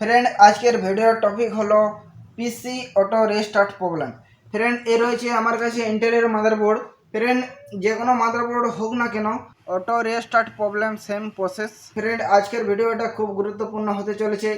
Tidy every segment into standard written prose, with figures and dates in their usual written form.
Friend আজকের ভিডিওর topic হলো পিসি অটো রেস্টার্ট প্রবলেম। ফ্রেন্ড এ রয়েছে আমার কাছে ইন্টেলের মাদারবোর্ড। ফ্রেন্ড যে কোনো মাদারবোর্ড হোক না কেন auto restart problem same process. Friend আজকের ভিডিওটা খুব গুরুত্বপূর্ণ হতে চলেছে।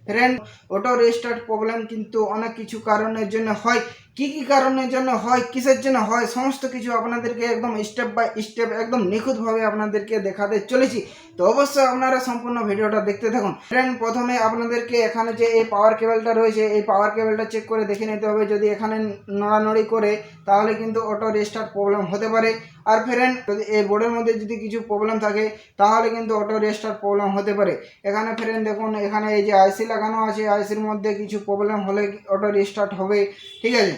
ফ্রেন্ড অটো রেস্টার্ট প্রবলেম কিন্তু অনেক কিছু কারণের জন্য হয়। কি কি কারণের জন্য হয়, কিসের জন্য হয়, সমস্ত কিছু আপনাদেরকে একদম স্টেপ বাই স্টেপ একদম নিখুঁতভাবে আপনাদেরকে দেখাতে চলেছি। তো অবশ্যই আপনারা সম্পূর্ণ ভিডিওটা দেখতে থাকুন। ফ্রেন্ড প্রথমে আপনাদেরকে এখানে যে এই পাওয়ার কেবলটা রয়েছে এই পাওয়ার কেবলটা চেক করে দেখে নিতে হবে। যদি এখানে নড়ানড়ি করে তাহলে কিন্তু অটো রেস্টার্ট প্রবলেম হতে পারে। আর ফ্রেন্ড যদি এই বোর্ডের মধ্যে যদি কিছু প্রবলেম থাকে তাহলে কিন্তু অটো রেস্টার্ট প্রবলেম হতে পারে। এখানে ফ্রেন্ড দেখুন, এখানে এই যে আইসি লাগানো আছে, আইসির মধ্যে কিছু প্রবলেম হলে অটো রেস্টার্ট হবে, ঠিক আছে।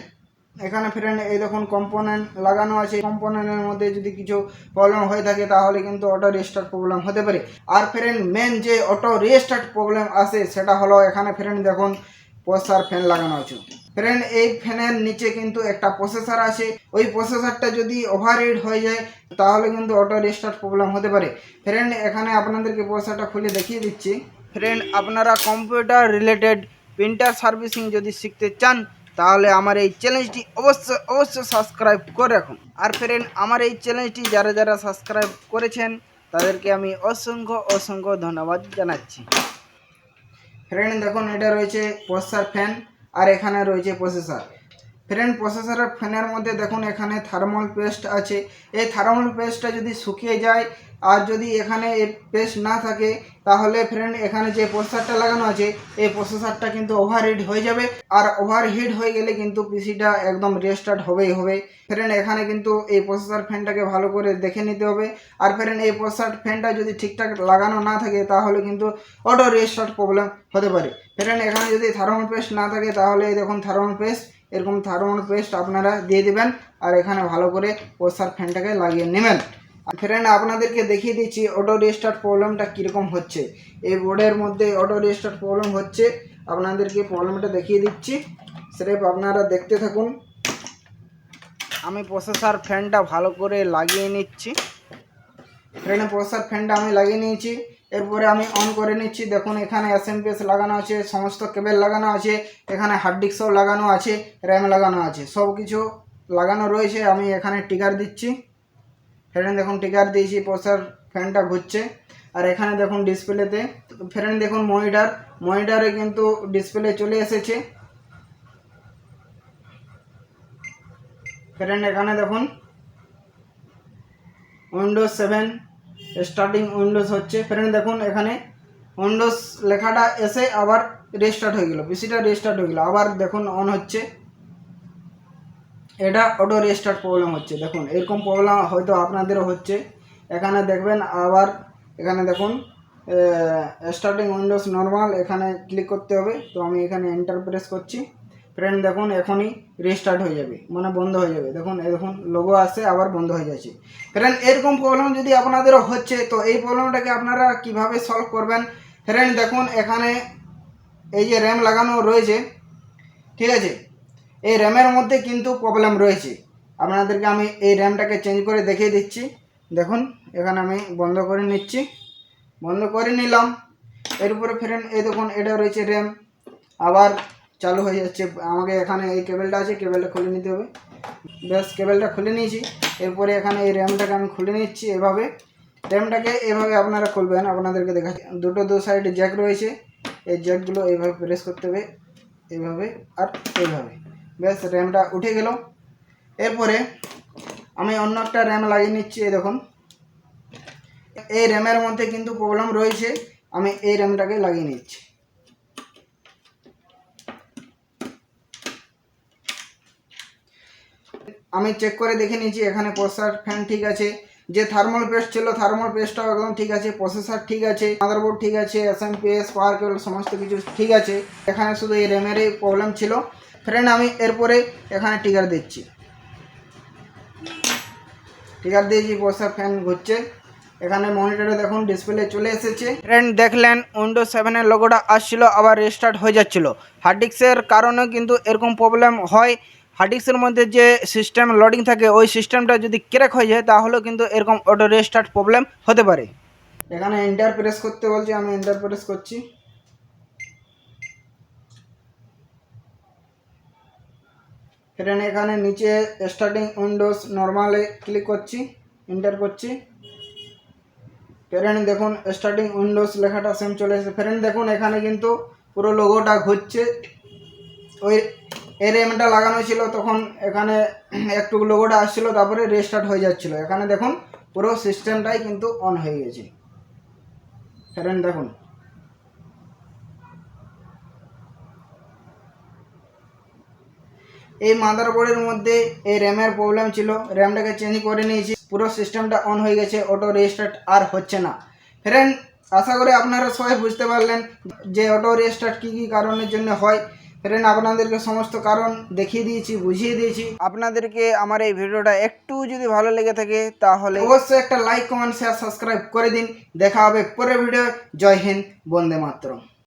এখানে ফ্রেন্ড এই দেখুন কম্পোনেন্ট লাগানো আছে, কম্পোনেন্টের মধ্যে যদি কিছু প্রবলেম হয়ে থাকে তাহলে কিন্তু অটো রিস্টার্ট প্রবলেম হতে পারে। আর ফ্রেন্ড মেন যে অটো রিস্টার্ট প্রবলেম আসে সেটা হলো এখানে ফ্রেন্ড দেখুন প্রসেসর ফ্যান লাগানো আছে। ফ্রেন্ড এই ফ্যানের নিচে কিন্তু একটা প্রসেসর আছে, ওই প্রসেসরটা যদি ওভারহিট হয়ে যায় তাহলে কিন্তু অটো রিস্টার্ট প্রবলেম হতে পারে। ফ্রেন্ড এখানে আপনাদেরকে প্রসেসরটা খুলে দেখিয়ে দিচ্ছি। ফ্রেন্ড আপনারা কম্পিউটার রিলেটেড প্রিন্টার সার্ভিসিং যদি শিখতে চান তাহলে আমার এই চ্যানেলটি অবশ্যই সাবস্ক্রাইব করে রাখুন। আর ফ্রেন্ড আমার এই চ্যানেলটি যারা যারা সাবস্ক্রাইব করেছেন তাদেরকে আমি অসংখ্য ধন্যবাদ জানাচ্ছি। ফ্রেন্ড দেখুন এটা রয়েছে প্রসেসর ফ্যান আর এখানে রয়েছে প্রসেসর। ফ্রেন্ড প্রসেসরের ফ্যানের মধ্যে দেখুন এখানে থার্মাল পেস্ট আছে। এই থার্মাল পেস্টটা যদি শুকিয়ে যায় আর যদি এখানে এই পেস্ট না থাকে তাহলে ফ্রেন্ড এখানে যে প্রসেসরটা লাগানো আছে এই প্রসেসরটা কিন্তু ওভারহিট হয়ে যাবে। আর ওভারহিট হয়ে গেলে কিন্তু পিসিটা একদম রেস্টার্ট হবেই হবে। ফ্রেন্ড এখানে কিন্তু এই প্রসেসর ফ্যানটাকে ভালো করে দেখে নিতে হবে। আর ফ্রেন্ড এই প্রসেসর ফ্যানটা যদি ঠিকঠাক লাগানো না থাকে তাহলে কিন্তু অটো রেস্টার্ট প্রবলেম হতে পারে। ফ্রেন্ড এখানে যদি থার্মাল পেস্ট না থাকে তাহলে এই দেখুন থার্মাল পেস্ট, এরকম থার্মাল পেস্ট আপনারা দিয়ে দেবেন আর এখানে ভালো করে প্রসেসর ফ্যানটাকে লাগিয়ে নেবেন। ফ্রেন্ড আপনাদেরকে দেখিয়ে দিচ্ছি অটো রিস্টার্ট প্রবলেমটা কীরকম হচ্ছে। এই বোর্ডের মধ্যে অটো রিস্টার্ট প্রবলেম হচ্ছে, আপনাদেরকে প্রবলেমটা দেখিয়ে দিচ্ছি, স্রেফ আপনারা দেখতে থাকুন। আমি প্রসেসর ফ্যানটা ভালো করে লাগিয়ে নিচ্ছি। ফ্রেন্ড প্রসেসর ফ্যানটা আমি লাগিয়ে নিয়েছি, এরপরে আমি অন করে নিচ্ছি। দেখুন এখানে এসএমপিএস লাগানো আছে, সমস্ত কেবল লাগানো আছে, এখানে হার্ড ডিস্কও লাগানো আছে, র্যাম লাগানো আছে, সব কিছু লাগানো রয়েছে। আমি এখানে টিকার দিচ্ছি। ফ্রেন্ড দেখুন টিকার দিয়েছি, প্রসেসর ফ্যানটা ঘুরছে। আর এখানে দেখুন ডিসপ্লেতে ফ্রেন্ড দেখুন মনিটরে কিন্তু ডিসপ্লে চলে এসেছে। ফ্রেন্ড এখানে দেখুন উইন্ডোজ 7 স্টার্টিং উইন্ডোজ হচ্ছে। ফ্রেন্ড দেখুন এখানে উইন্ডোজ লেখাটা এসে আবার রেস্টার্ট হয়ে গেল, পিসিটা রেস্টার্ট হয়ে গেল, আবার দেখুন অন হচ্ছে। এটা অটো রেস্টার্ট প্রবলেম হচ্ছে। দেখুন এরকম প্রবলেম হয়তো আপনাদেরও হচ্ছে। এখানে দেখবেন আবার এখানে দেখুন স্টার্টিং উইন্ডোজ নর্মাল, এখানে ক্লিক করতে হবে। তো আমি এখানে এন্টার প্রেস করছি। ফ্রেন্ড দেখুন এখনই রেস্টার্ট হয়ে যাবে, মানে বন্ধ হয়ে যাবে। দেখুন দেখুন লোগো আসছে আবার বন্ধ হয়ে যাচ্ছে। ফ্রেন্ড এরকম প্রবলেম যদি আপনাদেরও হচ্ছে তো এই প্রবলেমটাকে আপনারা কিভাবে সলভ করবেন। ফ্রেন্ড দেখুন এখানে এই যে র্যাম লাগানো রয়েছে, ঠিক আছে, এই র্যামের মধ্যে কিন্তু প্রবলেম রয়েছে। আপনাদেরকে আমি এই র্যামটাকে চেঞ্জ করে দেখিয়ে দিচ্ছি। দেখুন এখানে আমি বন্ধ করে নিচ্ছি, বন্ধ করে নিলাম। এরপরে ফ্রেন্ড এই দেখুন এটা রয়েছে র্যাম, আবার চালু হয়ে যাচ্ছে। আমাকে এখানে এই কেবলটা আছে, কেবলটা খুলে নিতে হবে। বেশ কেবলটা খুলে নিয়েছি। এরপরে এখানে এই র্যামটাকে আমি খুলে নিচ্ছি। এভাবে র্যামটাকে এভাবে আপনারা খুলবেন। আপনাদেরকে দেখাচ্ছি দু সাইডে জ্যাক রয়েছে, এই জ্যাকগুলো এইভাবে প্রেস করতে হবে, এইভাবে আর এইভাবে। বেশ র্যামটা উঠে গেল। এরপরে আমি অন্য একটা র্যাম লাগিয়ে নিচ্ছি। এই দেখুন এই র্যামের মধ্যে কিন্তু প্রবলেম রয়েছে, আমি এই র্যামটাকে লাগিয়ে নিচ্ছি। আমি চেক করে দেখে নিয়েছি এখানে প্রসেসর ফ্যান ঠিক আছে, যে থার্মাল পেস্ট ছিল থার্মাল পেস্টটাও একদম ঠিক আছে, প্রসেসর ঠিক আছে, মাদারবোর্ড ঠিক আছে, এসএমপিএস পাওয়ার কেবল সমস্ত কিছু ঠিক আছে। এখানে শুধু এই র্যামেরই প্রবলেম ছিল। ফ্রেন্ড আমি এরপরে এখানে টিকার দিচ্ছি, টিকার দিয়েছি, প্রসেসর ফ্যান ঘুরছে। এখানে মনিটরে দেখুন ডিসপ্লে চলে এসেছে। ফ্রেন্ড দেখলেন উইন্ডোজ 7 লোগোটা আসছিল আবার রেস্টার্ট হয়ে যাচ্ছিল। হার্ড ডিস্কের কারণে কিন্তু এরকম প্রবলেম হয়। হার্ড ডিস্কের মধ্যে যে সিস্টেম লোডিং থাকে ওই সিস্টেমটা যদি ক্র্যাক হয়ে যায় তাহলেও কিন্তু এরকম অটো রেস্টার্ট প্রবলেম হতে পারে। এখানে এন্টার প্রেস করতে বলছে, আমি এন্টার প্রেস করছি। ফ্রেন্ড এখানে নিচে স্টার্টিং উইন্ডোজ নর্মালে ক্লিক করছি, এন্টার করছি। ফ্রেন্ড দেখুন স্টার্টিং উইন্ডোজ লেখাটা সেম চলে এসেছে। ফ্রেন্ড দেখুন এখানে কিন্তু পুরো লোগোটা ঘুরছে। ওই র্যামটা লাগানো ছিল তখন এখানে একটু লোগোটা আসছিল, তারপরে রেস্টার্ট হয়ে যাচ্ছিল। এখানে দেখুন পুরো সিস্টেমটাই কিন্তু অন হয়ে গেছে। ফ্রেন্ড দেখুন এই মাদারবোর্ডের মধ্যে এই র্যামের প্রবলেম ছিল, র্যামটাকে চেঞ্জ করে নিয়েছি, পুরো সিস্টেমটা অন হয়ে গেছে, অটো রেস্টার্ট আর হচ্ছে না। ফ্রেন্ড আশা করি আপনারা সবাই বুঝতে পারলেন যে অটো রেস্টার্ট কী কী কারণের জন্য হয়। ফ্রেন্ড আপনাদেরকে সমস্ত কারণ দেখিয়ে দিয়েছি, বুঝিয়ে দিয়েছি। আপনাদেরকে আমার এই ভিডিওটা একটু যদি ভালো লেগে থাকে তাহলে অবশ্যই একটা লাইক, কমেন্ট, শেয়ার, সাবস্ক্রাইব করে দিন। দেখা হবে পরের ভিডিও। জয় হিন্দ, বন্দে মাতরম।